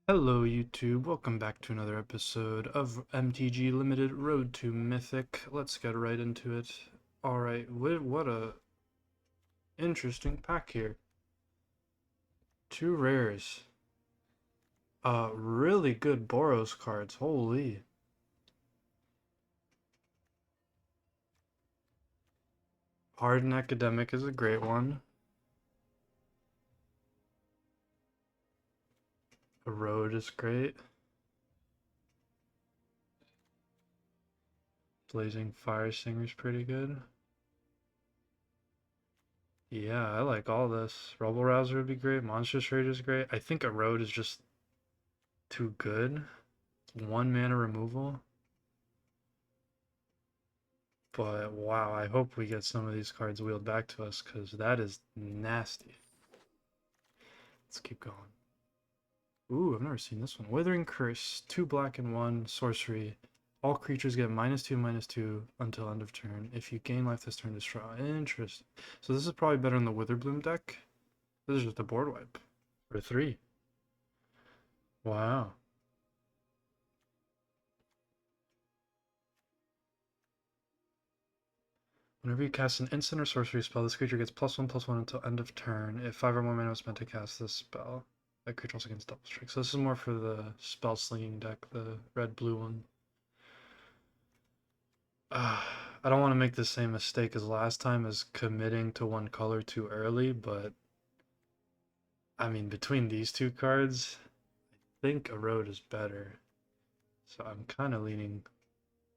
Hello YouTube, welcome back to another episode of MTG Limited Road to Mythic. Let's get right into it. Alright, what a interesting pack here. Two rares. Really good Boros cards, holy. Hardened Academic is a great one. A Road is great. Blazing Fire Singer's pretty good. Yeah, I like all this. Rebel Rouser would be great. Monstrous Rage is great. I think a Road is just too good. 1 mana removal. But wow, I hope we get some of these cards wheeled back to us because that is nasty. Let's keep going. Ooh, I've never seen this one. Withering Curse, 2 black and 1 sorcery. All creatures get -2/-2 until end of turn. If you gain life this turn, destroy. Interesting. So this is probably better in the Witherbloom deck. This is just a board wipe for 3. Wow. Whenever you cast an instant or sorcery spell, this creature gets +1/+1 until end of turn. If 5 or more mana was spent to cast this spell, that creature also gets double strike. So this is more for the spell slinging deck, the red-blue one. I don't want to make the same mistake as last time as committing to one color too early, but I mean, between these two cards, I think a road is better. So I'm kind of leaning.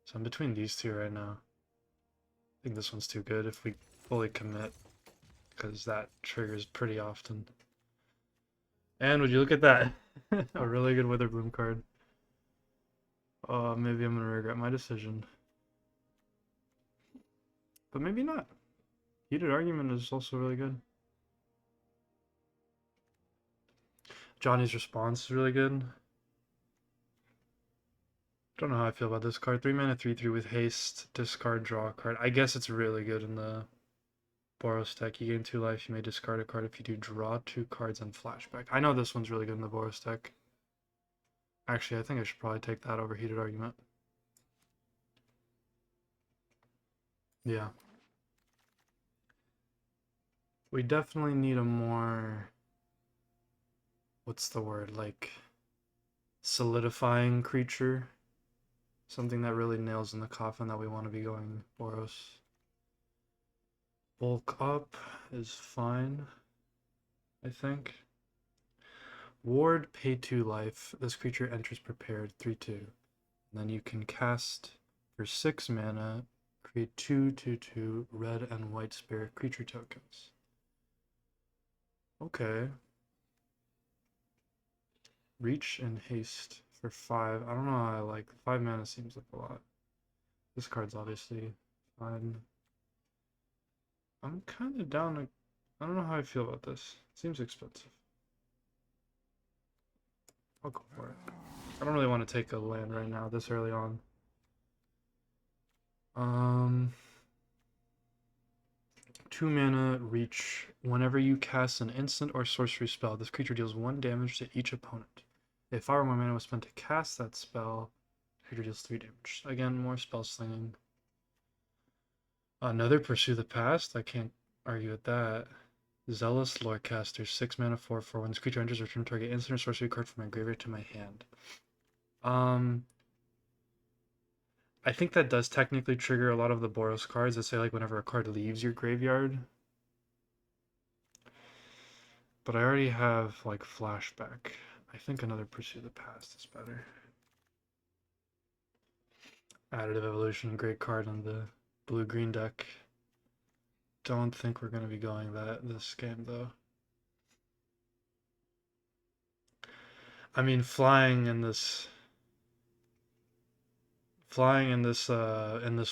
So I'm between these two right now. I think this one's too good if we fully commit, because that triggers pretty often. And would you look at that? A really good Witherbloom card. Maybe I'm gonna regret my decision. But maybe not. Heated Argument is also really good. Johnny's Response is really good. Don't know how I feel about this card. 3 mana, 3/3 with haste, discard, draw a card. I guess it's really good in the Boros deck. You gain 2 life, you may discard a card if you do draw 2 cards and flashback. I know this one's really good in the Boros deck. Actually, I think I should probably take that over Heated Argument. Yeah. We definitely need a more, what's the word, like solidifying creature. Something that really nails in the coffin that we want to be going Boros. Bulk up is fine, I think. Ward, pay 2 life. This creature enters prepared, 3/2. And then you can cast for 6 mana, create 2/2 red and white spirit creature tokens. Okay. Reach and haste for 5. I don't know how I like 5 mana seems like a lot. This card's obviously fine. I'm kind of down. I don't know how I feel about this. It seems expensive. I'll go for it. I don't really want to take a land right now this early on. Um, 2 mana, reach. Whenever you cast an instant or sorcery spell, this creature deals 1 damage to each opponent. If 5 or more mana was spent to cast that spell, the creature deals 3 damage. Again, more spell slinging. Another Pursue the Past. I can't argue with that. Zealous Lorecaster, 6 mana, 4/4. When this creature enters, return target instant or sorcery card from my graveyard to my hand. I think that does technically trigger a lot of the Boros cards that say like whenever a card leaves your graveyard. But I already have like Flashback. I think another Pursue the Past is better. Additive Evolution, great card on the blue-green deck. Don't think we're going to be going that this game though. I mean, in this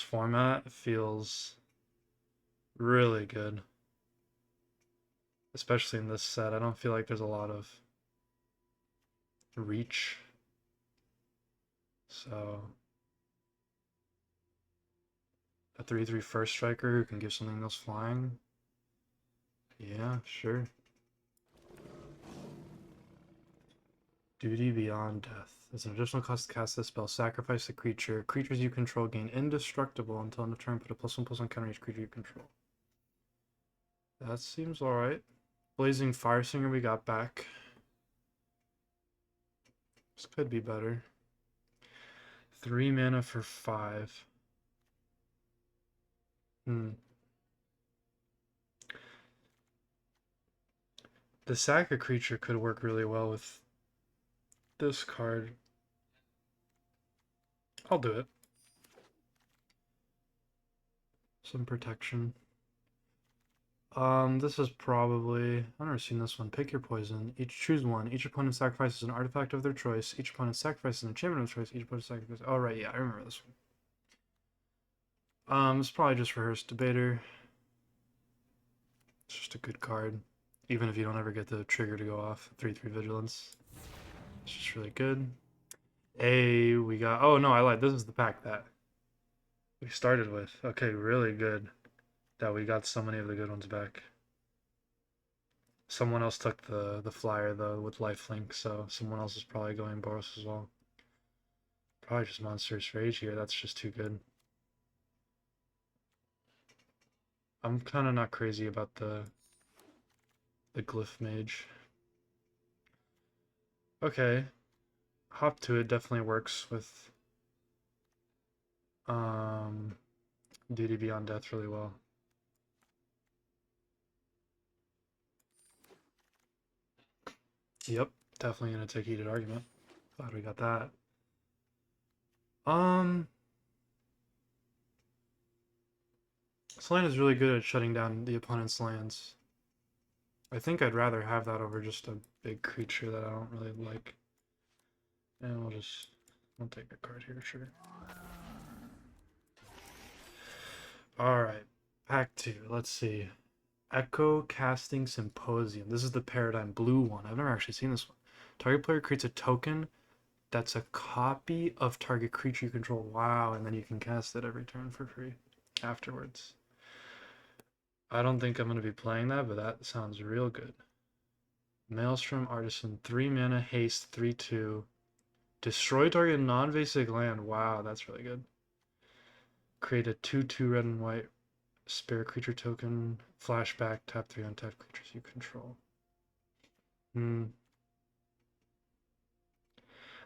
format feels really good. Especially in this set. I don't feel like there's a lot of reach. So a 3/3 first striker who can give something else flying. Yeah, sure. Duty Beyond Death. As an additional cost to cast this spell, sacrifice the creature. Creatures you control gain indestructible until end of turn. Put a +1/+1 counter each creature you control. That seems alright. Blazing Firesinger we got back. This could be better. 3 mana for 5. The sack a creature could work really well with this card. I'll do it. Some protection. This is probably... I've never seen this one. Pick your poison. Choose one. Each opponent sacrifices an artifact of their choice. Each opponent sacrifices an enchantment of their choice. Each opponent sacrifices... Oh, right, yeah, I remember this one. It's probably just Rehearsed Debater. It's just a good card. Even if you don't ever get the trigger to go off. 3/3 Vigilance. It's just really good. We got... Oh, no, I lied. This is the pack that we started with. Okay, really good that we got so many of the good ones back. Someone else took the flyer, though, with lifelink, so someone else is probably going Boros as well. Probably just Monstrous Rage here. That's just too good. I'm kind of not crazy about the Glyph Mage. Okay. Hop to it definitely works with Duty Beyond Death really well. Yep, definitely gonna take Heated Argument. Glad we got that. This land is really good at shutting down the opponent's lands. I think I'd rather have that over just a big creature that I don't really like. And we'll take a card here, sure. Alright, pack 2, let's see. Echo Casting Symposium. This is the Paradigm blue one. I've never actually seen this one. Target player creates a token that's a copy of target creature you control. Wow, and then you can cast it every turn for free afterwards. I don't think I'm going to be playing that, but that sounds real good. Maelstrom Artisan, 3 mana, haste, 3/2. Destroy target non-basic land. Wow, that's really good. Create a 2/2 red and white spare creature token. Flashback, tap 3 untapped creatures you control.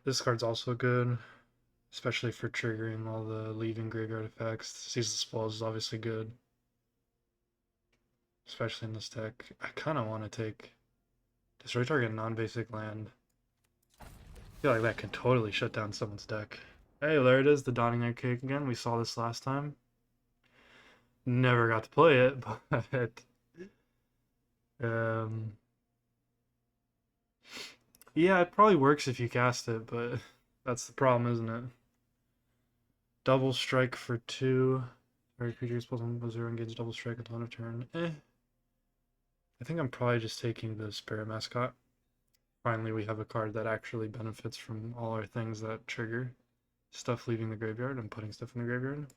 This card's also good, especially for triggering all the leaving graveyard effects. Ceaseless Spells is obviously good, especially in this deck. I kind of want to take Destroy target non-basic land. I feel like that can totally shut down someone's deck. Hey, there it is, the Dawning Night Cake again. We saw this last time. Never got to play it, but yeah, it probably works if you cast it, but that's the problem, isn't it? Double strike for 2. Target creature is +1/+0 engage double strike until end of turn. I think I'm probably just taking the Spirit Mascot. Finally, we have a card that actually benefits from all our things that trigger stuff leaving the graveyard and putting stuff in the graveyard.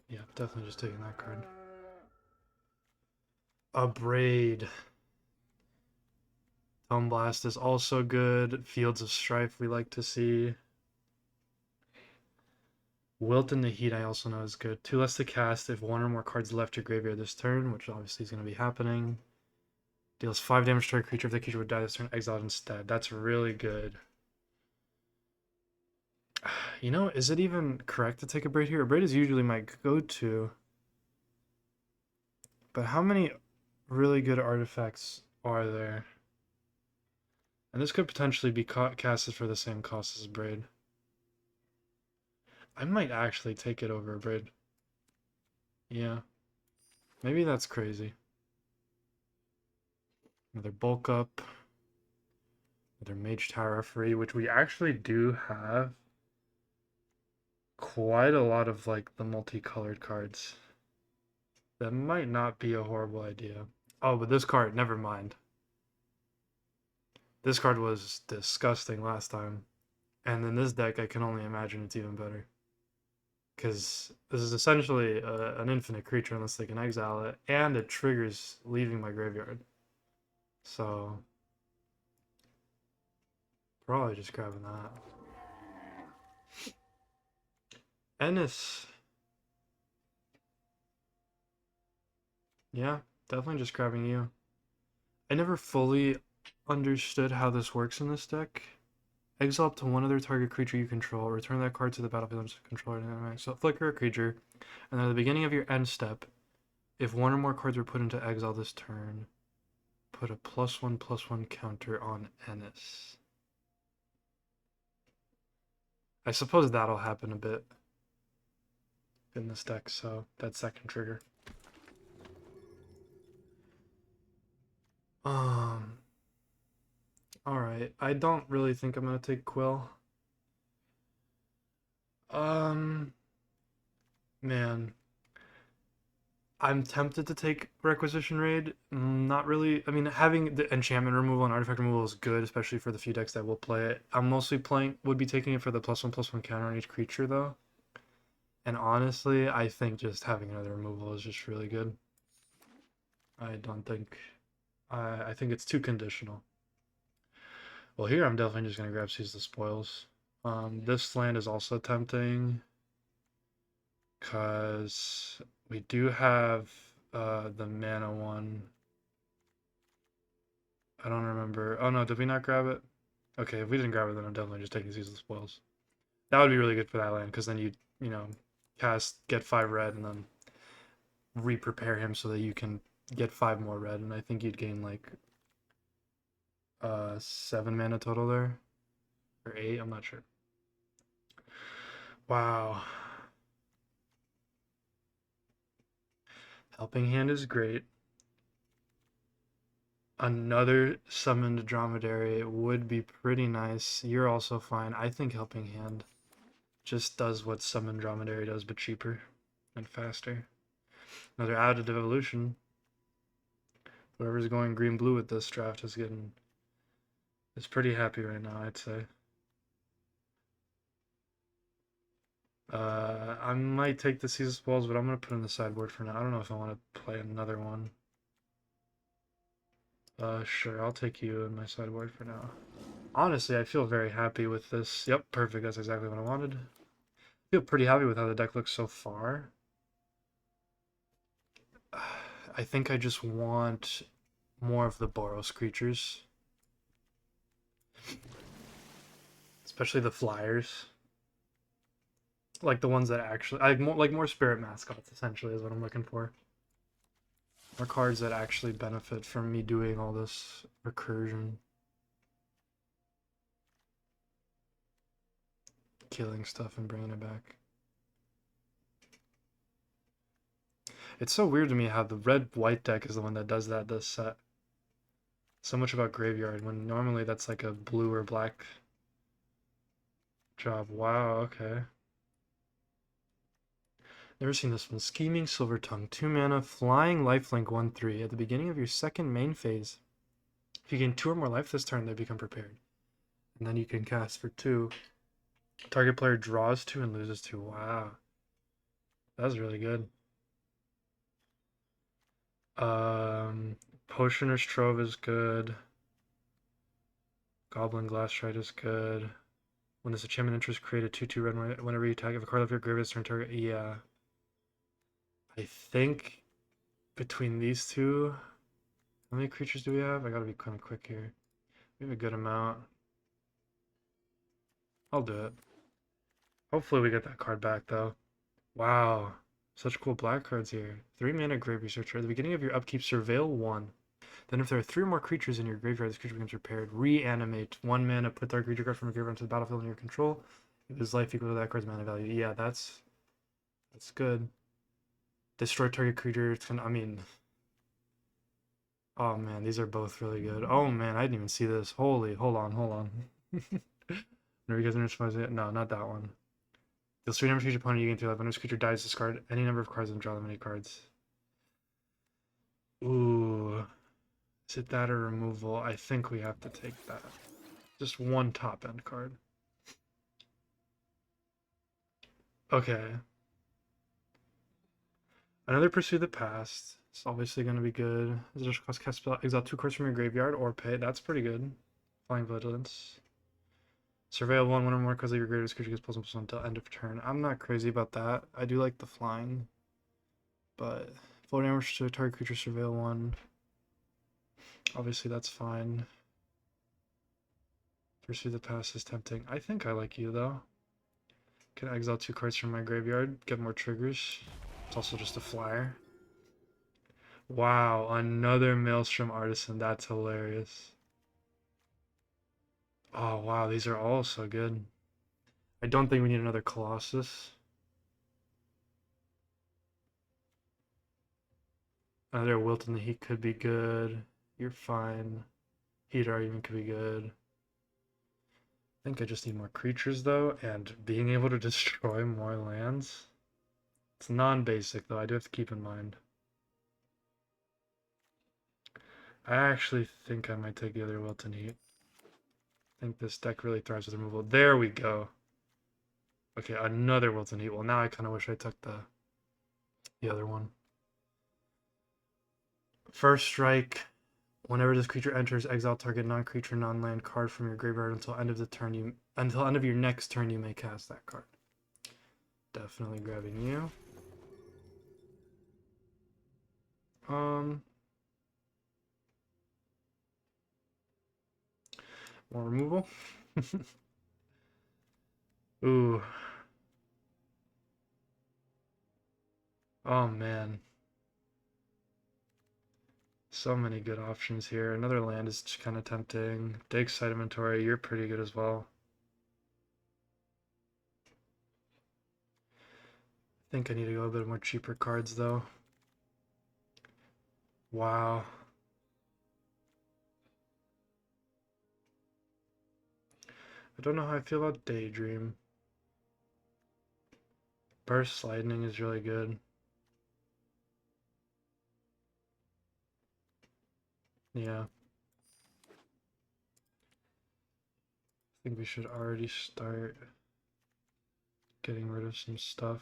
Yeah, definitely just taking that card. A Braid. Tome Blast is also good. Fields of Strife we like to see. Wilt in the Heat I also know is good. 2 less to cast if 1 or more cards left your graveyard this turn, which obviously is going to be happening. Deals 5 damage to a creature if the creature would die this turn, exiled instead. That's really good. You know, is it even correct to take a Braid here? A Braid is usually my go-to. But how many really good artifacts are there? And this could potentially be casted for the same cost as a Braid. I might actually take it over a Braid. Yeah. Maybe that's crazy. Another Bulk Up. Another Mage Tower Referee, which we actually do have quite a lot of, like, the multicolored cards. That might not be a horrible idea. Oh, but this card, never mind. This card was disgusting last time. And in this deck, I can only imagine it's even better. Because this is essentially an infinite creature unless they can exile it, and it triggers leaving my graveyard. So probably just grabbing that. Ennis. Yeah, definitely just grabbing you. I never fully understood how this works in this deck. Exile up to one other target creature you control. Return that card to the battlefield as a controller. So flicker a creature, and then at the beginning of your end step, if one or more cards were put into exile this turn, put a +1/+1 counter on Ennis. I suppose that'll happen a bit in this deck, so that second trigger. Alright. I don't really think I'm gonna take Quill. Man. I'm tempted to take Requisition Raid. Not really. I mean, having the enchantment removal and artifact removal is good, especially for the few decks that will play it. I'm mostly would be taking it for the +1/+1 counter on each creature, though. And honestly, I think just having another removal is just really good. I don't think. I think it's too conditional. Well, here I'm definitely just going to grab Seize the Spoils. This land is also tempting because we do have the mana one. I don't remember. Oh no, did we not grab it? Okay, if we didn't grab it, then I'm definitely just taking Seize the Spoils. That would be really good for that land because then you know, get 5 red and then re-prepare him so that you can get 5 more red, and I think you'd gain like 7 mana total there. Or 8, I'm not sure. Wow. Helping Hand is great. Another summoned dromedary would be pretty nice. You're also fine. I think Helping Hand just does what summoned dromedary does, but cheaper and faster. Another additive evolution. Whoever's going green-blue with this draft is pretty happy right now, I'd say. I might take the Seize the Spoils, but I'm gonna put in the sideboard for now. I don't know if I want to play another one. Sure, I'll take you in my sideboard for now. Honestly, I feel very happy with this. Yep, perfect. That's exactly what I wanted. I feel pretty happy with how the deck looks so far. I think I just want more of the Boros creatures. Especially the flyers. Like the ones that actually... like more spirit mascots, essentially, is what I'm looking for. More cards that actually benefit from me doing all this recursion. Killing stuff and bringing it back. It's so weird to me how the red-white deck is the one that does that this set. So much about Graveyard, when normally that's like a blue or black job. Wow, okay. Never seen this one. Scheming Silver Tongue. 2 mana, Flying Lifelink 1/3. At the beginning of your second main phase, if you gain 2 or more life this turn, they become prepared. And then you can cast for 2. Target player draws 2 and loses 2. Wow. That's really good. Potioner's Trove is good. Goblin Glassshard is good. When this achievement enters, create a 2/2 red whenever you attack. If a card left your graveyard is turn target. Yeah. I think between these two, how many creatures do we have? I gotta be kind of quick here. We have a good amount. I'll do it. Hopefully we get that card back though. Wow. Such cool black cards here. 3 mana Grave Researcher. At the beginning of your upkeep, surveil 1. Then if there are 3 or more creatures in your graveyard, this creature becomes repaired. Reanimate. 1 mana, put target creature card from your graveyard onto the battlefield in your control. If his life equal to that card's mana value. Yeah, that's good. Destroy target creature. It's gonna, I mean... Oh man, these are both really good. Oh man, I didn't even see this. Holy, hold on. Whenever you guys are no, not that one. Deal 3 numbers to each opponent, you gain 3 life. When this creature dies, discard any number of cards and draw them many cards. Ooh. Is it that or removal? I think we have to take that. Just one top end card. Okay. Another Pursue the Past. It's obviously going to be good. Additional cost cast spell, exile 2 cards from your graveyard or pay. That's pretty good. Flying Vigilance. Surveil one or more cards of your greatest creature gets plus 1 until end of turn. I'm not crazy about that. I do like the flying, but flow damage to a target creature, surveil 1. Obviously, that's fine. Pursue the past is tempting. I think I like you, though. Can exile 2 cards from my graveyard, get more triggers. It's also just a flyer. Wow, another Maelstrom Artisan. That's hilarious. Oh, wow, these are all so good. I don't think we need another Colossus. Another Wilt in the Heat could be good. You're fine. Heater even could be good. I think I just need more creatures, though, and being able to destroy more lands. It's non-basic, though. I do have to keep in mind. I actually think I might take the other Wilt and Heat. I think this deck really thrives with removal. There we go. Okay, another Wilton Heat. Well, now I kind of wish I took the other one. First strike. Whenever this creature enters, exile target non-creature, non-land card from your graveyard until end of the turn. Until end of your next turn, you may cast that card. Definitely grabbing you. More removal. Ooh. Oh man. So many good options here. Another land is kind of tempting. Dig Site Inventory, you're pretty good as well. I think I need to go a bit more cheaper cards though. Wow. I don't know how I feel about Daydream. Burst Lightning is really good. Yeah. I think we should already start getting rid of some stuff.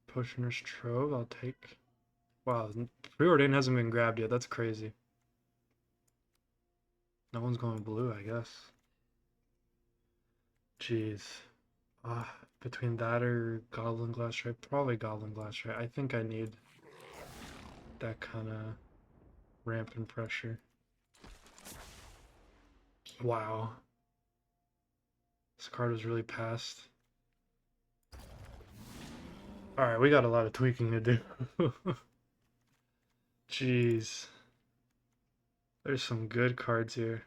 Potioner's Trove, I'll take. Wow, Preordain hasn't been grabbed yet. That's crazy. No one's going blue, I guess. Jeez. Between that or Goblin Glassstripe, probably Goblin Glassstripe. I think I need that kind of ramp and pressure. Wow. This card was really passed. Alright, we got a lot of tweaking to do. Jeez. There's some good cards here.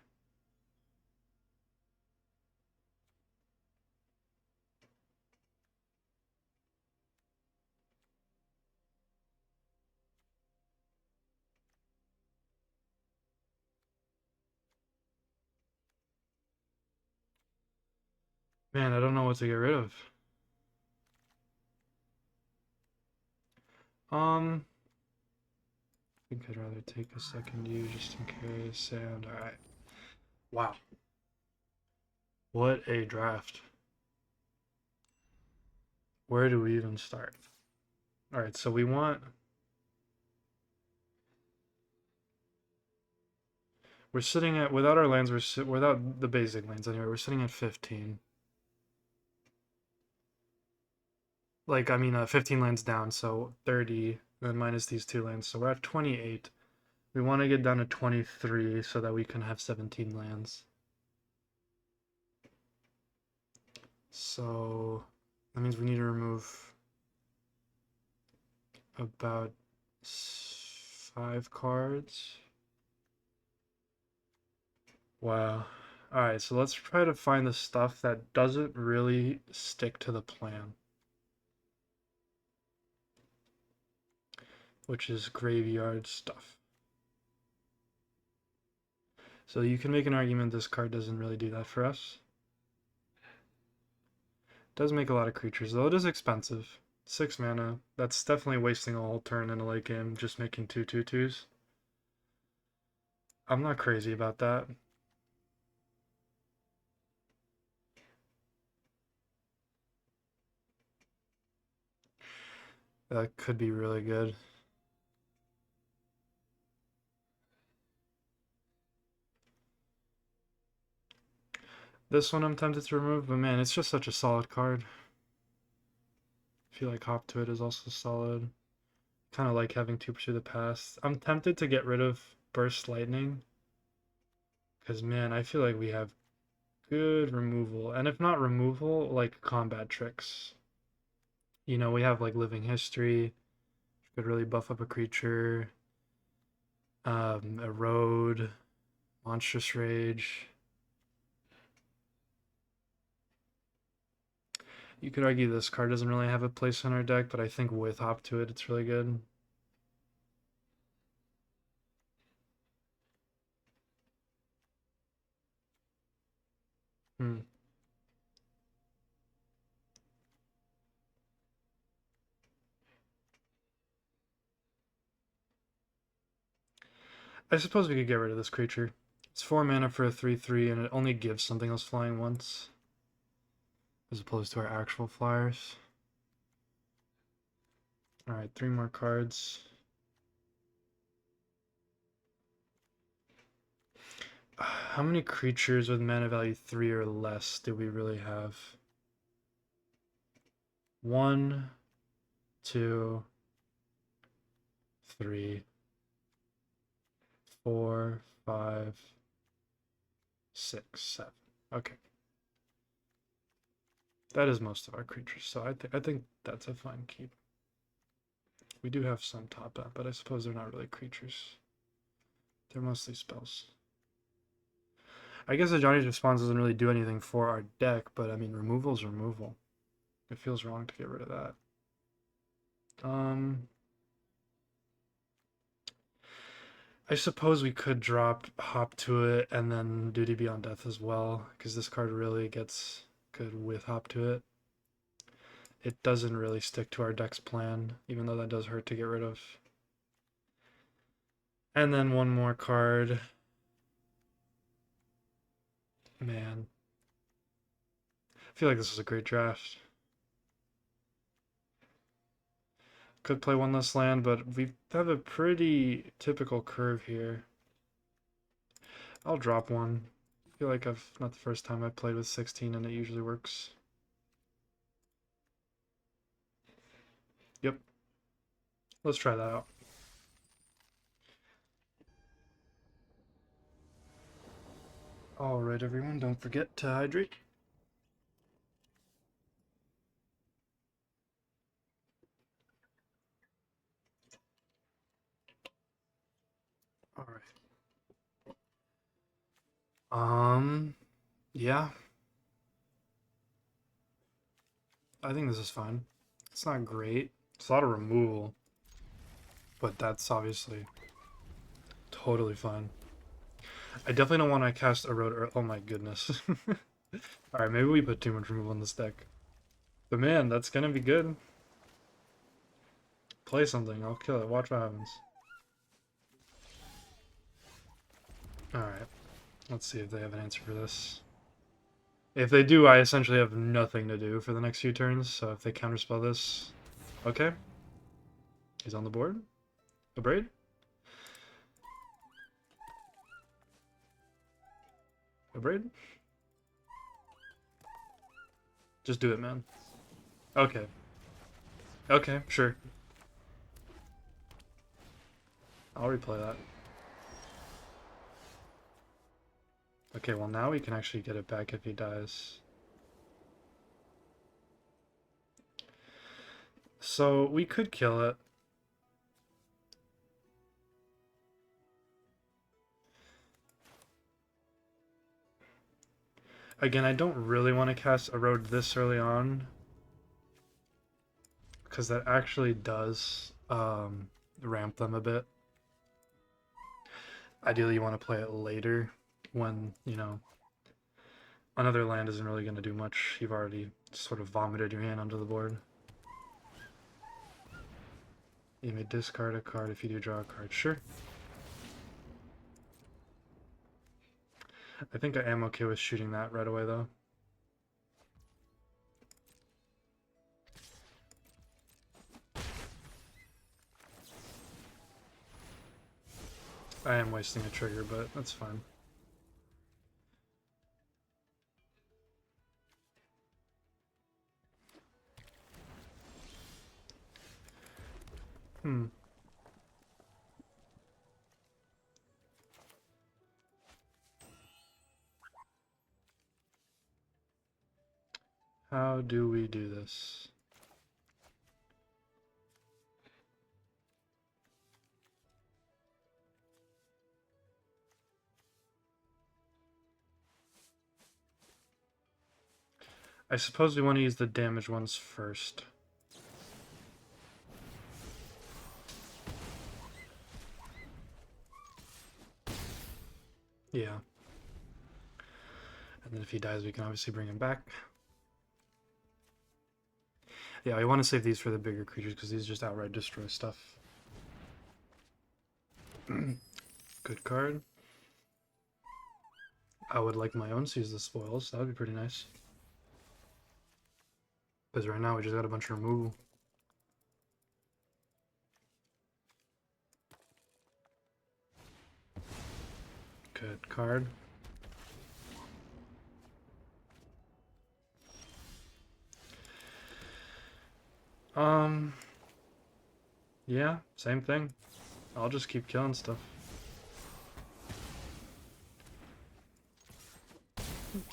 Man, I don't know what to get rid of. I think I'd rather take a second U just in case, and alright. Wow. What a draft. Where do we even start? Alright, so we want... We're sitting at, without our lands, without the basic lands anyway, we're sitting at 15. Like, I mean, 15 lands down, so 30, then minus these 2 lands, so we're at 28. We want to get down to 23 so that we can have 17 lands. So that means we need to remove about 5 cards. Wow. Alright, so let's try to find the stuff that doesn't really stick to the plan. Which is graveyard stuff. So you can make an argument this card doesn't really do that for us. It does make a lot of creatures, though it is expensive. 6 mana. That's definitely wasting a whole turn in a late game, just making 2/2/2s. I'm not crazy about that. That could be really good. This one I'm tempted to remove, but man, it's just such a solid card. I feel like Hop to It is also solid. Kind of like having to Pursue the Past. I'm tempted to get rid of Burst Lightning. Because, man, I feel like we have good removal. And if not removal, like combat tricks. You know, we have like Living History. Could really buff up a creature. Erode. Monstrous Rage. You could argue this card doesn't really have a place in our deck, but I think with Hop to It, it's really good. Hmm. I suppose we could get rid of this creature. It's 4 mana for a 3/3, and it only gives something else flying once, as opposed to our actual flyers. Alright, 3 more cards. How many creatures with mana value 3 or less do we really have? 1, 2, 3, 4, 5, 6, 7. Okay. That is most of our creatures, so I think that's a fine keep. We do have some top end, but I suppose they're not really creatures. They're mostly spells. I guess the Johnny's Response doesn't really do anything for our deck, but I mean, removal's removal. It feels wrong to get rid of that. I suppose we could drop Hop to It and then Duty Beyond Death as well, because this card really gets good with Hop to It. It doesn't really stick to our deck's plan, even though that does hurt to get rid of. And then one more card. Man. I feel like this is a great draft. Could play one less land, but we have a pretty typical curve here. I'll drop one. I feel like I've not the first time I've played with 16 and it usually works. Yep. Let's try that out. Alright everyone, don't forget to hydrate. Alright. Yeah. I think this is fine. It's not great. It's a lot of removal. But that's obviously totally fine. I definitely don't want to cast Erode. Oh my goodness. Alright, maybe we put too much removal in this deck. But man, that's gonna be good. Play something, I'll kill it. Watch what happens. Alright. Let's see if they have an answer for this. If they do, I essentially have nothing to do for the next few turns, so if they counterspell this... Okay. He's on the board. A braid? A braid? Just do it, man. Okay. Okay, sure. I'll replay that. Okay, well now we can actually get it back if he dies. So we could kill it. Again, I don't really want to cast Erode this early on, because that actually does ramp them a bit. Ideally, you want to play it later when, you know, another land isn't really going to do much. You've already sort of vomited your hand onto the board. You may discard a card if you do draw a card. Sure. I think I am okay with shooting that right away, though. I am wasting a trigger, but that's fine. Hmm. How do we do this? I suppose we want to use the damaged ones first. Yeah. And then if he dies, we can obviously bring him back. Yeah, I want to save these for the bigger creatures because these just outright destroy stuff. Good card. I would like my own to use the spoils. That would be pretty nice. Because right now we just got a bunch of removal. Good card. Yeah, same thing. I'll just keep killing stuff.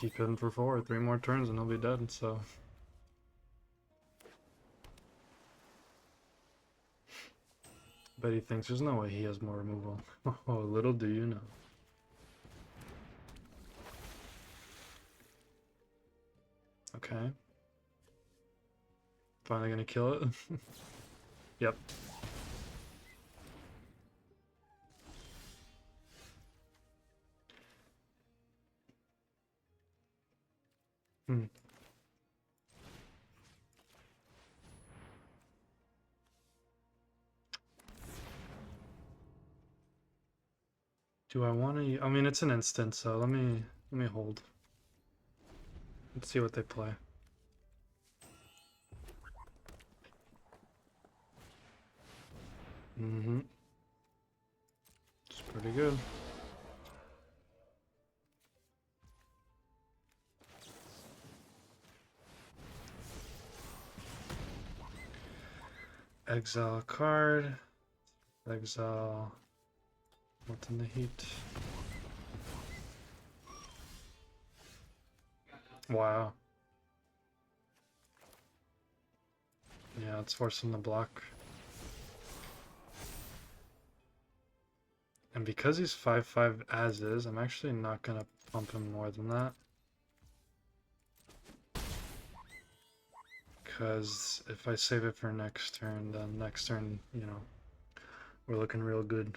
Keep hitting for 4, 3 more turns and he'll be dead, so... But he thinks there's no way he has more removal. Oh, little do you know. Okay. Finally gonna kill it? Yep. Hmm. Do I want to? I mean, it's an instant, so let me hold. Let's see what they play. Mm-hmm. It's pretty good. Exile a card. Exile. What's in the heat? Wow. Yeah, it's forcing the block. And because he's 5/5 as is, I'm actually not gonna pump him more than that. Because if I save it for next turn, then next turn, you know, we're looking real good.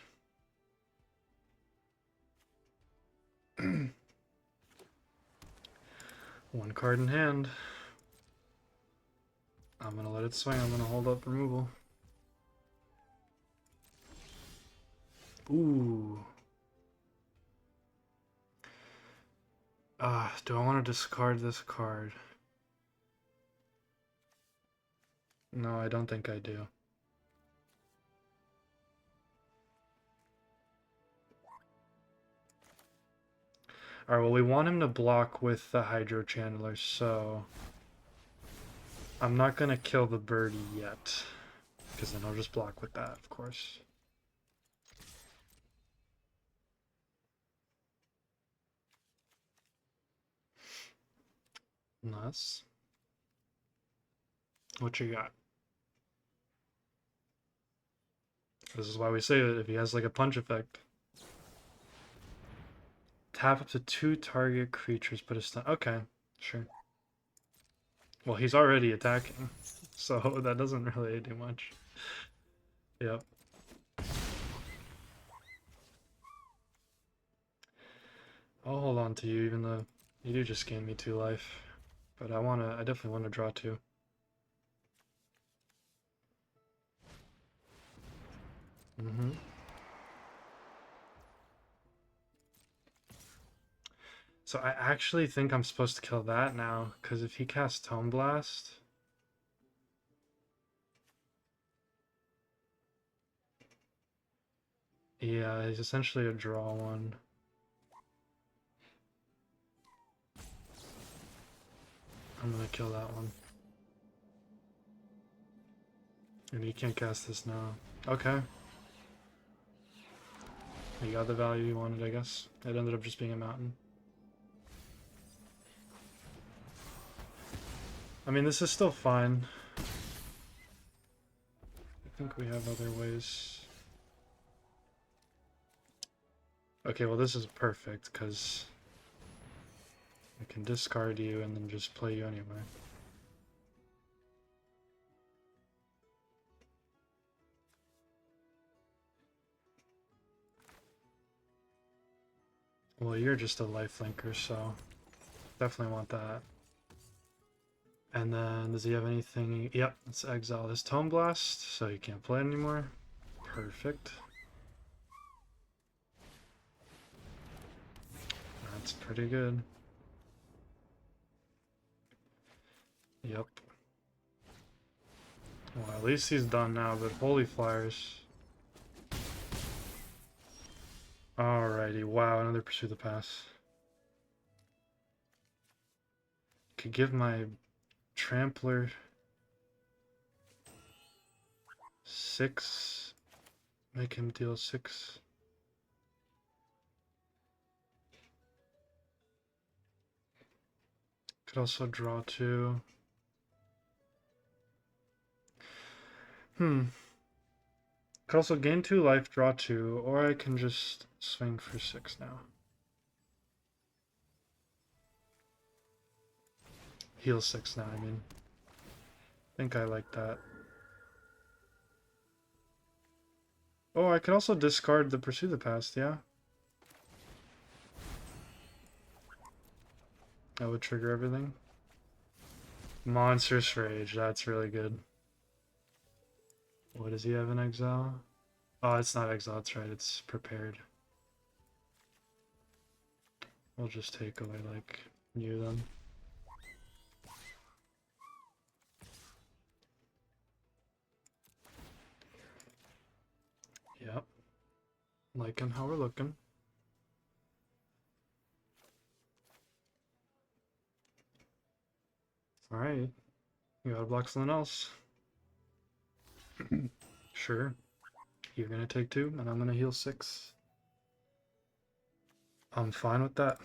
One card in hand. I'm gonna let it swing. I'm gonna hold up removal. Ooh. Do I want to discard this card? No, I don't think I do. Alright, well, we want him to block with the Hydro Channeler, so... I'm not gonna kill the birdie yet. Because then I'll just block with that, of course. Nice. What you got? This is why we say that if he has like a punch effect. Tap up to 2 target creatures, put a stun. Okay, sure. Well, he's already attacking, so that doesn't really do much. Yep. I'll hold on to you, even though you do just gain me 2 life. But I definitely want to draw 2. Mm-hmm. So I actually think I'm supposed to kill that now, because if he casts Tome Blast... Yeah, he's essentially a draw one. I'm gonna kill that one. And you can't cast this now. Okay. You got the value you wanted, I guess. It ended up just being a mountain. I mean, this is still fine. I think we have other ways. Okay, well this is perfect, because I can discard you and then just play you anyway. Well, you're just a lifelinker, so definitely want that. And then, does he have anything? Yep, let's exile this Tome Blast, so you can't play it anymore. Perfect. That's pretty good. Yep. Well, at least he's done now, but holy flyers. Alrighty, wow, another Pursue the Pass. Could give my Trampler 6, make him deal 6. Could also draw 2. Could also gain 2 life, draw 2, or I can just swing for 6 now. Heal 6 now, I mean. I think I like that. Oh, I could also discard the Pursue the Past, yeah? That would trigger everything. Monstrous Rage, that's really good. What does he have in exile? Oh, it's not exile, that's right, it's prepared. We'll just take away, like, you then. Yep. Liking how we're looking. Alright. You gotta block something else. Sure. You're gonna take 2, and I'm gonna heal 6. I'm fine with that.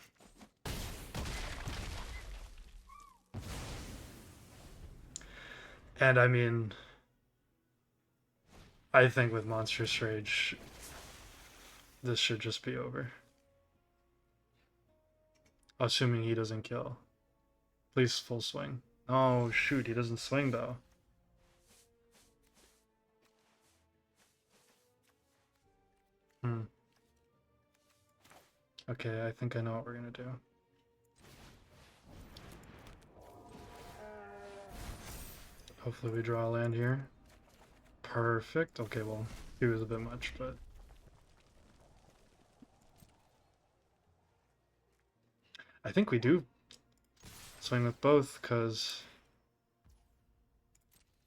And I mean, I think with Monstrous Rage, this should just be over. Assuming he doesn't kill. Please full swing. Oh shoot, he doesn't swing though. Okay, I think I know what we're gonna do. Hopefully we draw a land here. Perfect. Okay, well, 2 is a bit much, but... I think we do swing with both, because...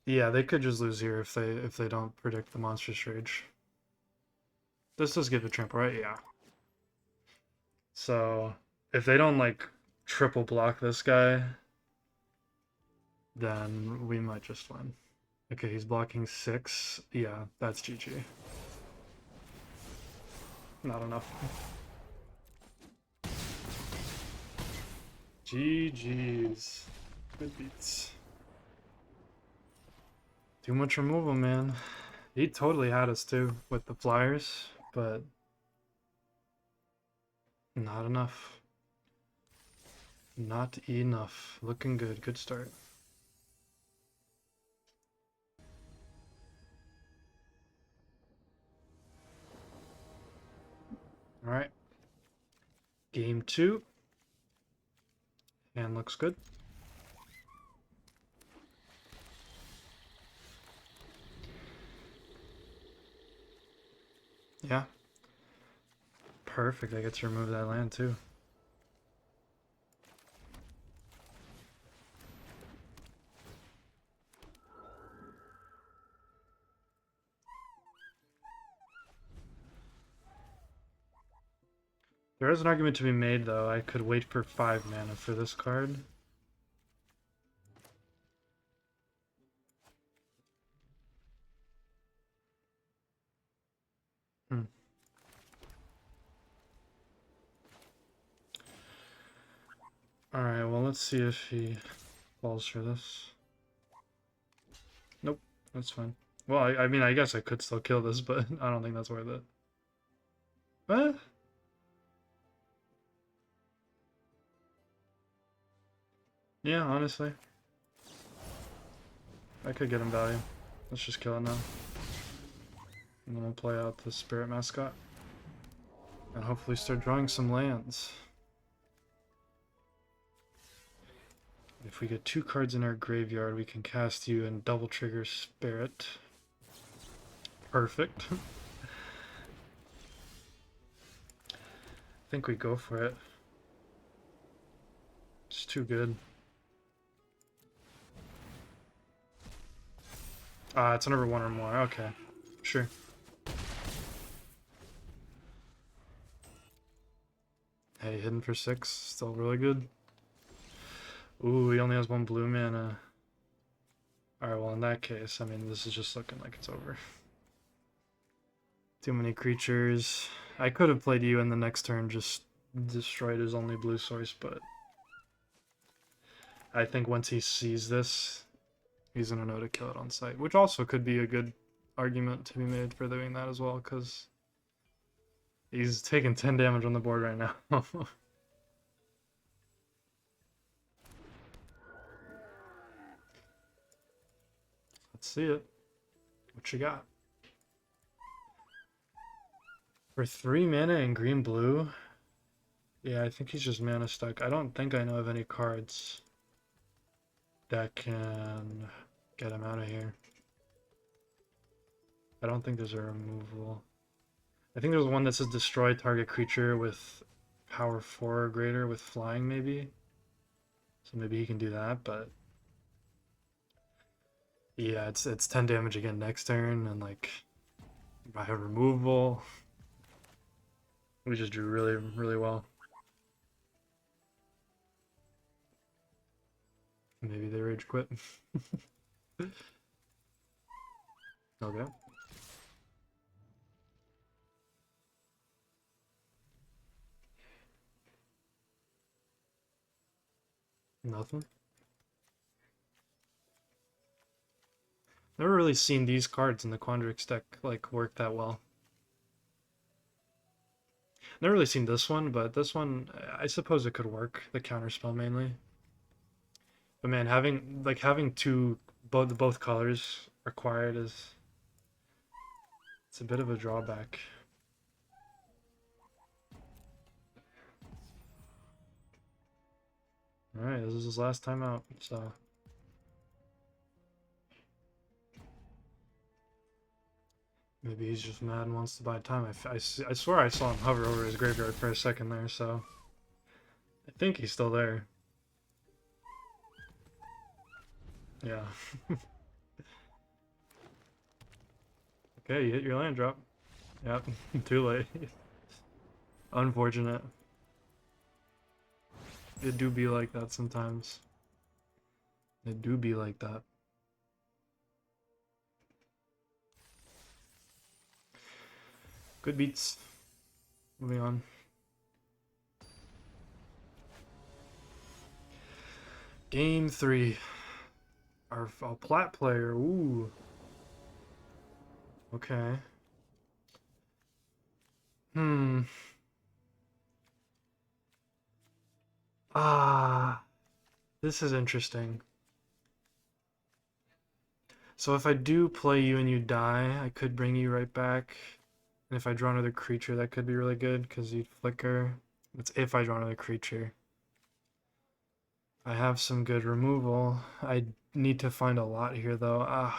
Yeah, they could just lose here if they don't predict the Monstrous Rage. This does give a trample, right? Yeah. So, if they don't, like, triple block this guy, then we might just win. Okay, he's blocking 6. Yeah, that's GG. Not enough. GG's. Good beats. Too much removal, man. He totally had us too with the flyers, but not enough. Not enough. Looking good. Good start. Alright. Game 2. And looks good. Yeah. Perfect. I get to remove that land too. There is an argument to be made, though. I could wait for 5 mana for this card. Hmm. Alright, well, let's see if he falls for this. Nope, that's fine. Well, I mean, I guess I could still kill this, but I don't think that's worth it. What? Yeah, honestly. I could get him value. Let's just kill it now. And then we'll play out the Spirit Mascot. And hopefully start drawing some lands. If we get 2 cards in our graveyard, we can cast you and double trigger Spirit. Perfect. I think we go for it. It's too good. It's number 1 or more. Okay, sure. Hey, hidden for 6, still really good. Ooh, he only has 1 blue mana. Alright, well in that case, I mean, this is just looking like it's over. Too many creatures. I could have played you in the next turn, just destroyed his only blue source, but I think once he sees this, he's gonna know to kill it on sight, which also could be a good argument to be made for doing that as well, because he's taking 10 damage on the board right now. Let's see it. What you got? For 3 mana and green blue? Yeah, I think he's just mana stuck. I don't think I know of any cards that can get him out of here. I don't think there's a removal. I think there's one that says destroy target creature with power 4 or greater with flying, maybe. So maybe he can do that, but yeah, it's 10 damage again next turn, and like if I have removal, we just drew really, really well. Maybe they rage quit. Okay. Nothing. Never really seen these cards in the Quandrix deck like work that well. Never really seen this one, but this one I suppose it could work. The counterspell mainly. But man, having two both colors required is it's a bit of a drawback. All right, this is his last time out, so. Maybe he's just mad and wants to buy time. I swear I saw him hover over his graveyard for a second there, so I think he's still there. Yeah. Okay, you hit your land drop. Yep, too late. Unfortunate. It do be like that sometimes. It do be like that. Good beats. Moving on. Game 3. Our plat player. Ooh. Okay. This is interesting. So if I do play you and you die, I could bring you right back. And if I draw another creature, that could be really good because you'd flicker. That's if I draw another creature. I have some good removal. I need to find a lot here though. I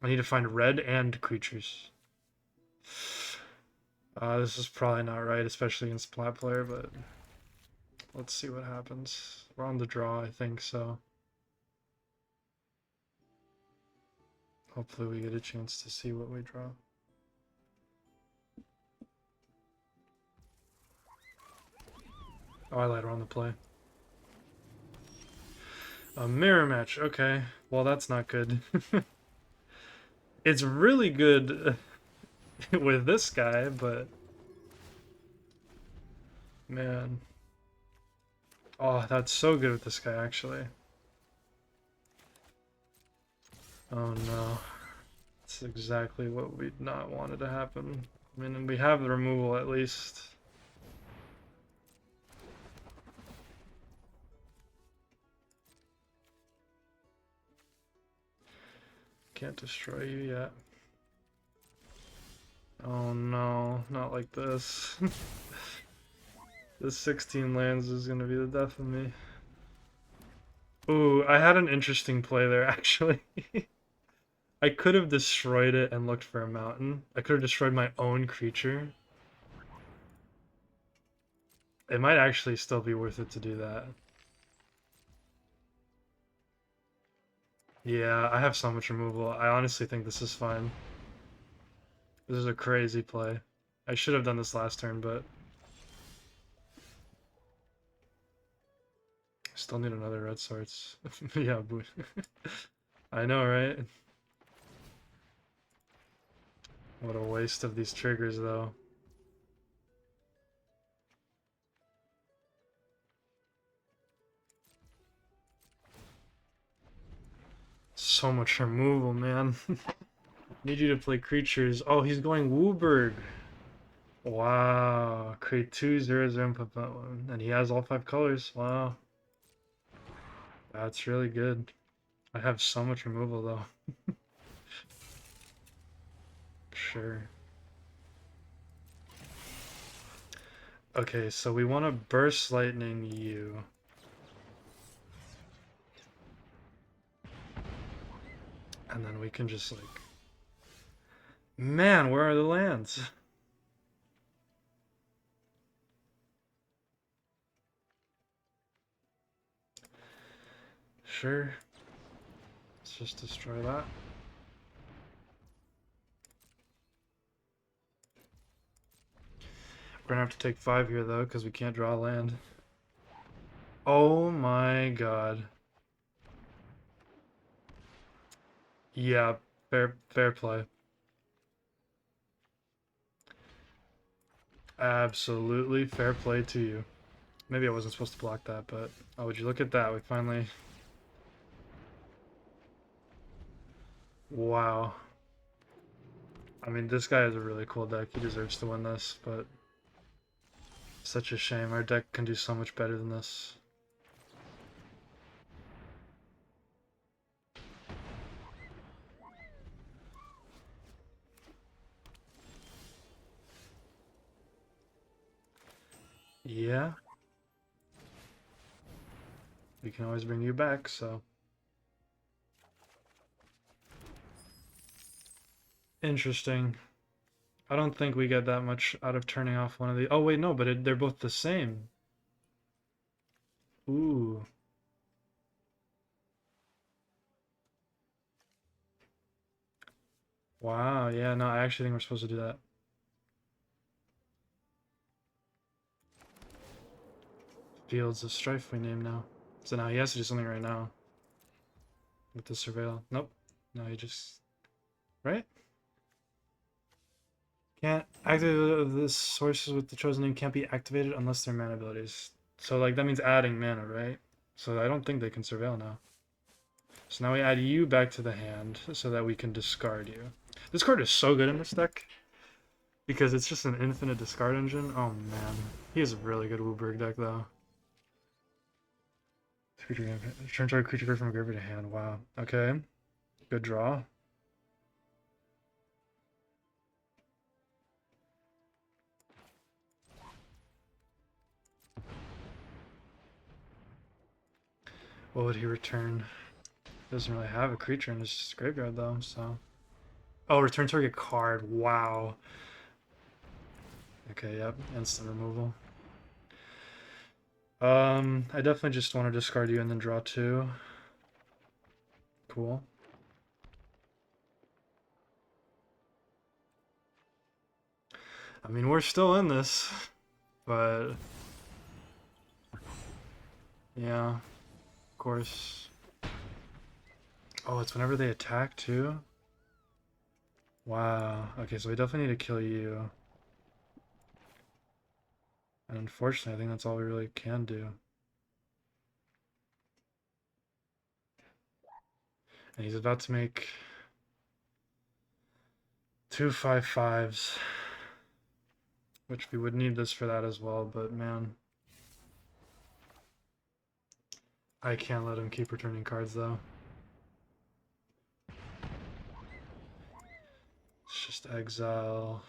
need to find red and creatures. This is probably not right, especially against plat player, but let's see what happens. We're on the draw, I think, so hopefully we get a chance to see what we draw. Oh, I lied on the play. A mirror match. Okay. Well, that's not good. It's really good with this guy, but man. Oh, that's so good with this guy, actually. Oh no. That's exactly what we'd not wanted to happen. I mean, we have the removal at least. Can't destroy you yet. Oh no, not like this. This 16 lands is gonna be the death of me. Ooh, I had an interesting play there, actually. I could have destroyed it and looked for a mountain. I could have destroyed my own creature. It might actually still be worth it to do that. Yeah, I have so much removal. I honestly think this is fine. This is a crazy play. I should have done this last turn, but still need another red swords. Yeah, I know, right? What a waste of these triggers, though. So much removal, man. Need you to play creatures. Oh, he's going Wooburg. Wow. Create 2/0/0 and put that one. And he has all 5 colors. Wow. That's really good. I have so much removal, though. Sure. Okay, so we want to Burst Lightning you. And then we can just, like... Man, where are the lands? Sure. Let's just destroy that. We're gonna have to take 5 here, though, because we can't draw land. Oh my god. Yeah, fair play. Absolutely fair play to you. Maybe I wasn't supposed to block that, but... Oh, would you look at that? We finally... Wow. I mean, this guy has a really cool deck. He deserves to win this, but... Such a shame. Our deck can do so much better than this. Yeah. We can always bring you back, so... Interesting. I don't think we get that much out of turning off one of the... Oh, wait, no, but they're both the same. Ooh. Wow, yeah, no, I actually think we're supposed to do that. Fields of Strife we name now. So now he has to do something right now. With the Surveil. Nope. No, he just... Right? Can't activate the sources with the chosen name can't be activated unless they're mana abilities. So like that means adding mana, right? So I don't think they can surveil now. So now we add you back to the hand so that we can discard you. This card is so good in this deck because it's just an infinite discard engine. Oh man, he has a really good Wooburg deck though. Turn target creature card from a graveyard to hand. Wow. Okay. Good draw. What would he return? Doesn't really have a creature in his graveyard though, so. Oh, return target card. Wow. Okay, yep. Instant removal. I definitely just want to discard you and then draw 2. Cool. I mean, we're still in this, but Yeah, of course. Oh, it's whenever they attack too? Wow. Okay, so we definitely need to kill you. And unfortunately, I think that's all we really can do. And he's about to make 2/5/5s, which we would need this for that as well, but man, I can't let him keep returning cards though. It's just exile.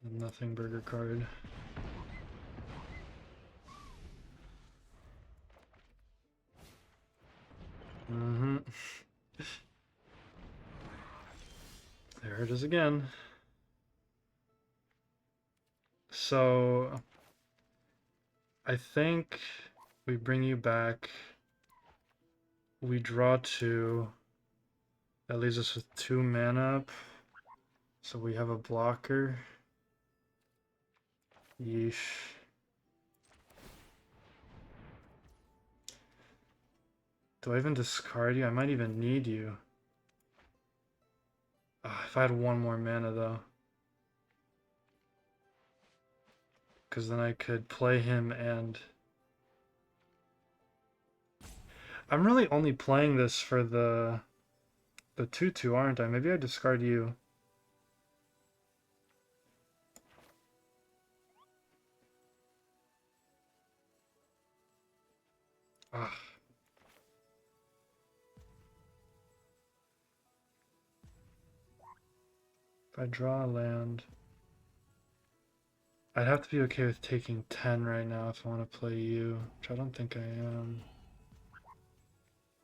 Nothing burger card. Mm-hmm. There it is again. So I think we bring you back. We draw 2. That leaves us with 2 mana up. So we have a blocker. Yeesh. Do I even discard you? I might even need you. If I had 1 more mana though. Because then I could play him and... I'm really only playing this for the 2/2, aren't I? Maybe I discard you. Ah. If I draw a land... I'd have to be okay with taking 10 right now if I want to play you, which I don't think I am.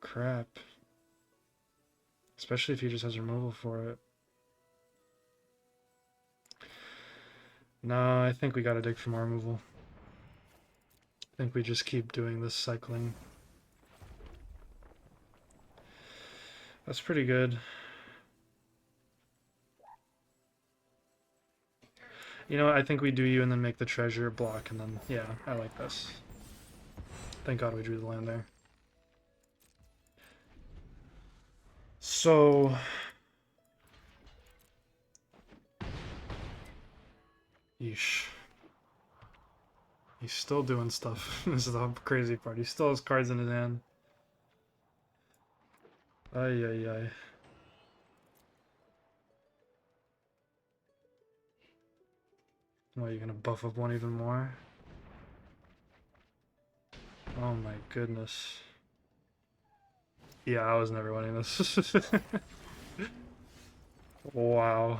Crap. Especially if he just has removal for it. No, I think we gotta dig for more removal. I think we just keep doing this cycling. That's pretty good. You know what, I think we do you and then make the treasure block and then, yeah, I like this. Thank God we drew the land there. So... Yeesh. He's still doing stuff. This is the crazy part. He still has cards in his hand. Ay, ay, ay. What, are you gonna buff up one even more? Oh my goodness. Yeah, I was never winning this. Wow.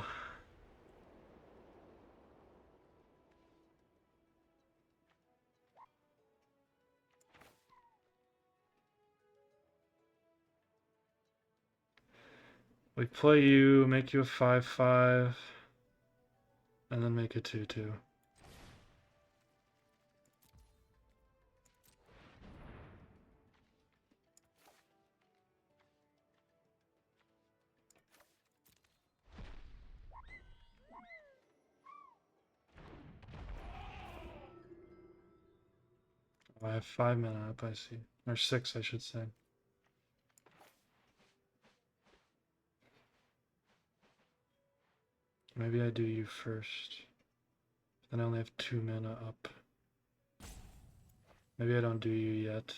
We play you, make you a 5/5, and then make a 2/2. I have 5 mana up, I see. Or 6, I should say. Maybe I do you first. Then I only have 2 mana up. Maybe I don't do you yet.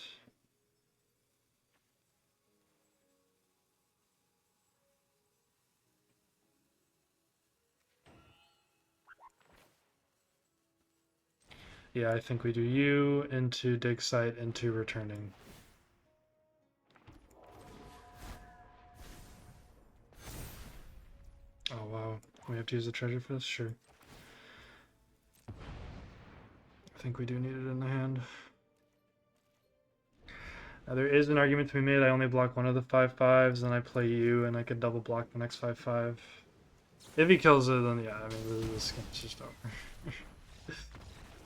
Yeah, I think we do you into dig site into returning. Oh wow, we have to use the treasure for this? Sure. I think we do need it in the hand. Now, there is an argument to be made. I only block one of the 5/5s, then I play you, and I could double block the next 5/5. If he kills it, then yeah, I mean, this game's just over.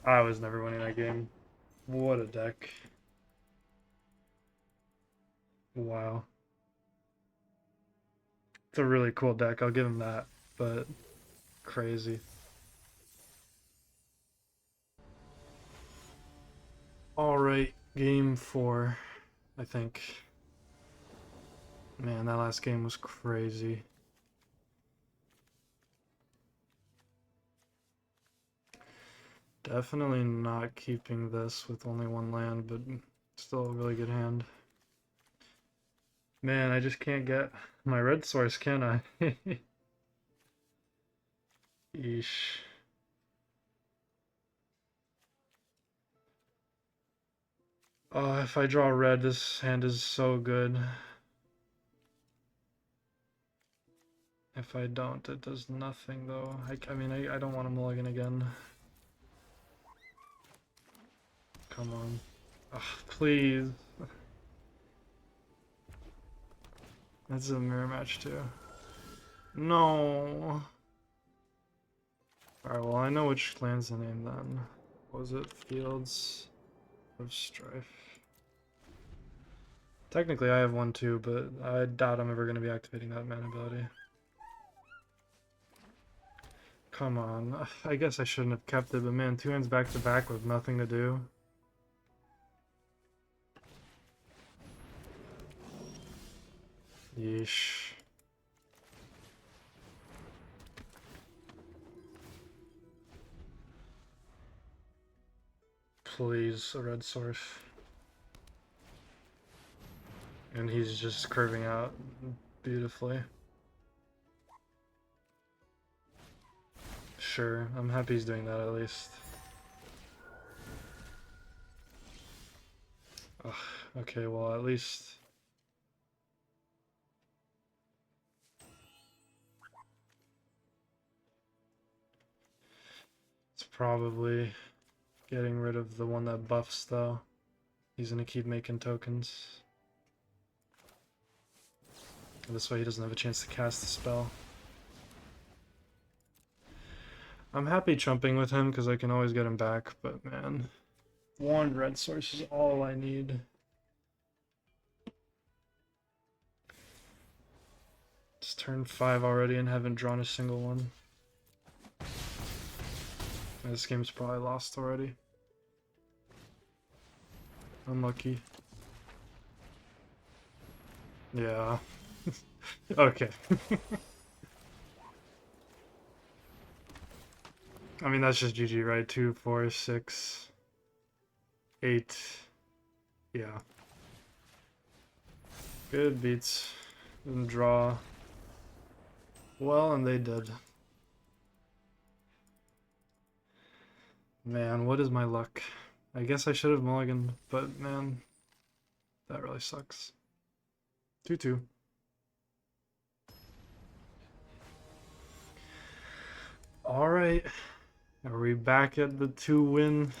I was never winning that game. What a deck. Wow. It's a really cool deck, I'll give him that, but crazy. Alright. Alright, game 4, I think. Man, that last game was crazy. Definitely not keeping this with only one land, but still a really good hand. Man, I just can't get my red source, can I? Yeesh. Oh, if I draw red, this hand is so good. If I don't, it does nothing, though. I mean, I don't want to mulligan again. Come on. Ugh, please. That's a mirror match, too. No. Alright, well, I know which land's the name then. What was it? Fields of Strife. Technically, I have one too, but I doubt I'm ever going to be activating that mana ability. Come on. I guess I shouldn't have kept it, but man, 2 hands back to back with nothing to do. Yeesh. Please, a red source. And he's just curving out beautifully. Sure, I'm happy he's doing that at least. Ugh, okay, well, at least... It's probably getting rid of the one that buffs, though. He's gonna keep making tokens. This way he doesn't have a chance to cast the spell. I'm happy chumping with him because I can always get him back, but man, one red source is all I need. It's turn 5 already and haven't drawn a single one. This game's probably lost already. Unlucky. Yeah. Okay. I mean, that's just GG, right? 2, 4, 6, 8. Yeah. Good beats. Didn't draw well, and they did. Man, what is my luck? I guess I should have mulliganed, but man, that really sucks. 2-2. Alright. Are we back at the 2-win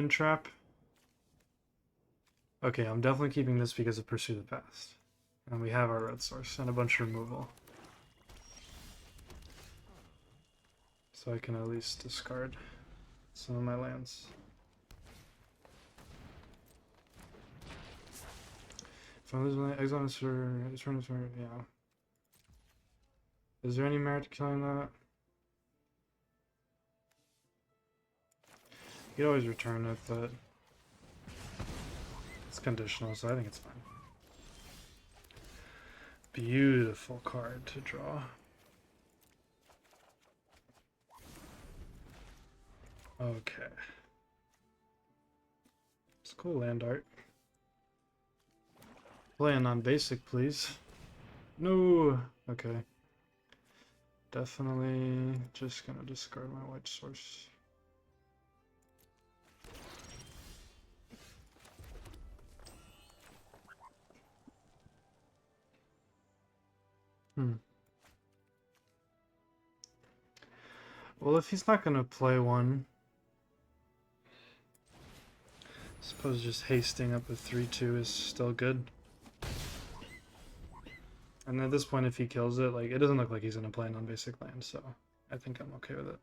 trap? Okay, I'm definitely keeping this because of Pursue the Past. And we have our red source and a bunch of removal. So I can at least discard some of my lands. From this land, exile for return for yeah. Is there any merit to killing that? You could always return it, but it's conditional, so I think it's fine. Beautiful card to draw. Okay. It's cool land art. Playing on basic, please. No! Okay. Definitely just gonna discard my white source. Well, if he's not gonna play one, I suppose just hasting up a 3-2 is still good. And at this point, if he kills it, like, it doesn't look like he's gonna play non-basic land, so I think I'm okay with it.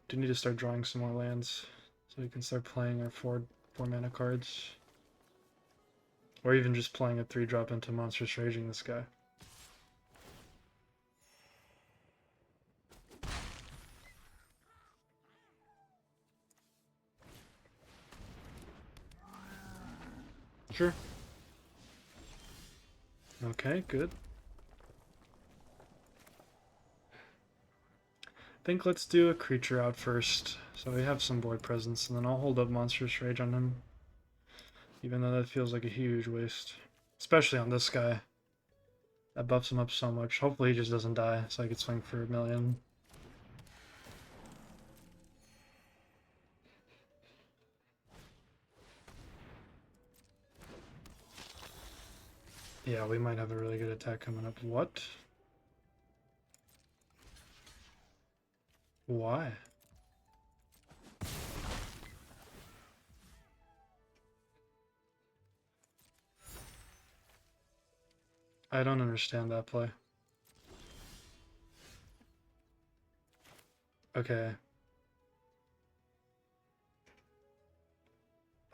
Do need to start drawing some more lands so we can start playing our 4 mana cards. Or even just playing a 3-drop into Monstrous Raging this guy. Sure. Okay, good. I think let's do a creature out first, so we have some board presence, and then I'll hold up Monstrous Rage on him. Even though that feels like a huge waste. Especially on this guy. That buffs him up so much. Hopefully he just doesn't die, so I could swing for a million. Yeah, we might have a really good attack coming up. What? Why? I don't understand that play. Okay.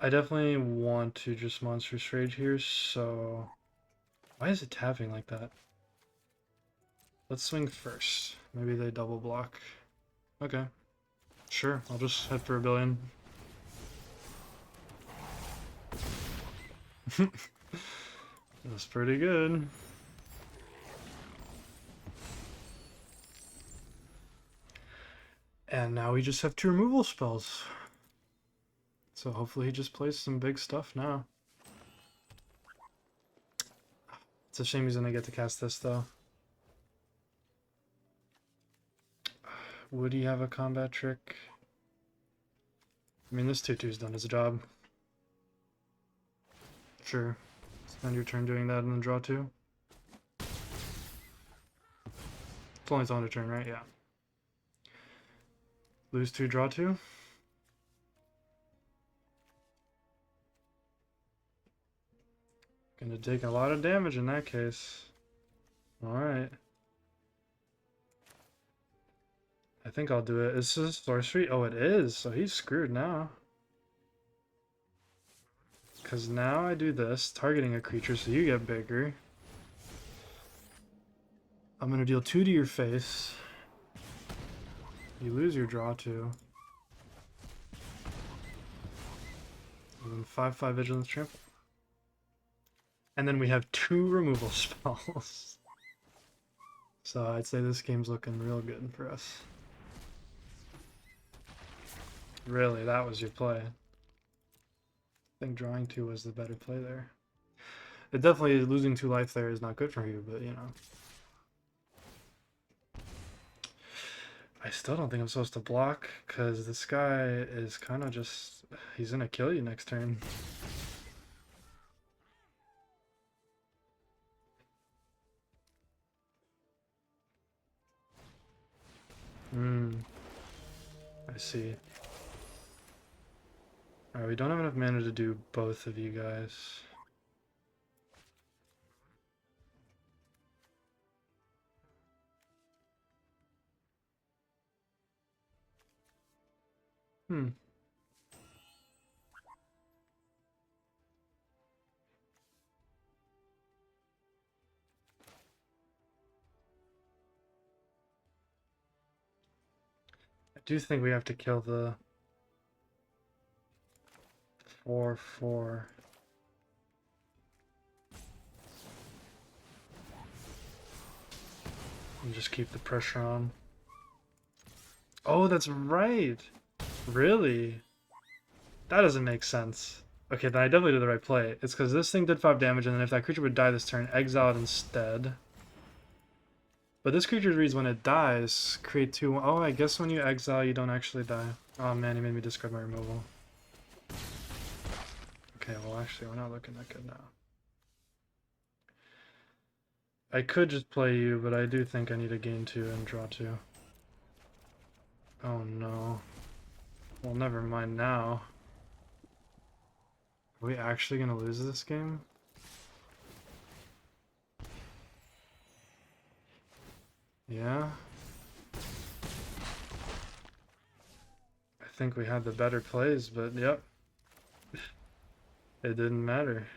I definitely want to just Monstrous Rage here, so... Why is it tapping like that? Let's swing first. Maybe they double block. Okay. Sure, I'll just head for a billion. That's pretty good. And now we just have 2 removal spells. So hopefully he just plays some big stuff now. It's a shame he's gonna get to cast this though. Would he have a combat trick? I mean, this 2/2's done his job. Sure. Spend your turn doing that and then draw 2. It's only on a turn, right? Yeah. Lose 2, draw 2. Gonna take a lot of damage in that case. Alright. I think I'll do it. Is this sorcery? Oh, it is. So he's screwed now. Because now I do this, targeting a creature, so you get bigger. I'm going to deal 2 to your face. You lose your draw 2. And then 5/5 Vigilance Trample. And then we have 2 removal spells. So I'd say this game's looking real good for us. Really, that was your play. I think drawing 2 was the better play there. It definitely, losing 2 life there is not good for you, but you know. I still don't think I'm supposed to block, because this guy is kind of just... He's gonna kill you next turn. I see. Alright, we don't have enough mana to do both of you guys. I do think we have to kill the 4/4. And just keep the pressure on. Oh, that's right! Really? That doesn't make sense. Okay, then I definitely did the right play. It's because this thing did 5 damage, and then if that creature would die this turn, exile it instead. But this creature reads when it dies, create 2... Oh, I guess when you exile, you don't actually die. Oh man, he made me discard my removal. Okay, well actually, we're not looking that good now. I could just play you, but I do think I need to gain 2 and draw 2. Oh no. Well, never mind now. Are we actually gonna lose this game? Yeah? I think we had the better plays, but yep. It didn't matter.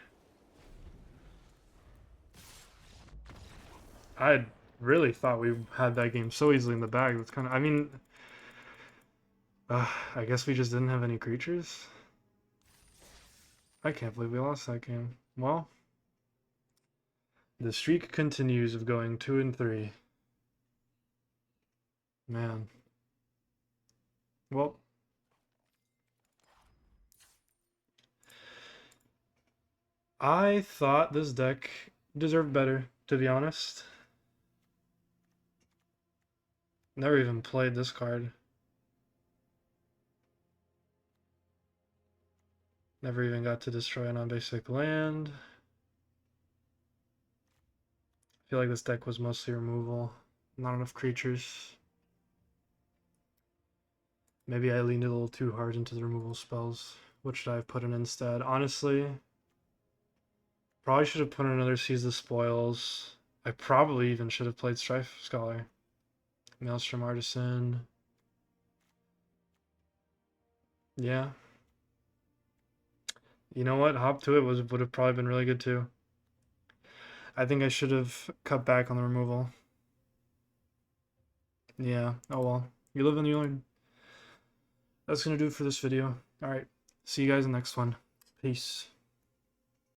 I really thought we had that game so easily in the bag. That's kind of... I mean... I guess we just didn't have any creatures? I can't believe we lost that game. Well, the streak continues of going 2-3. Man. Well, I thought this deck deserved better, to be honest. Never even played this card. Never even got to destroy a non-basic land. I feel like this deck was mostly removal. Not enough creatures. Maybe I leaned a little too hard into the removal spells. What should I have put in instead? Honestly, probably should have put in another Seize the Spoils. I probably even should have played Strife Scholar. Maelstrom Artisan. Yeah. You know what? Hop to it would have probably been really good too. I think I should have cut back on the removal. Yeah. Oh well. You live and you learn. That's gonna do it for this video. Alright. See you guys in the next one. Peace.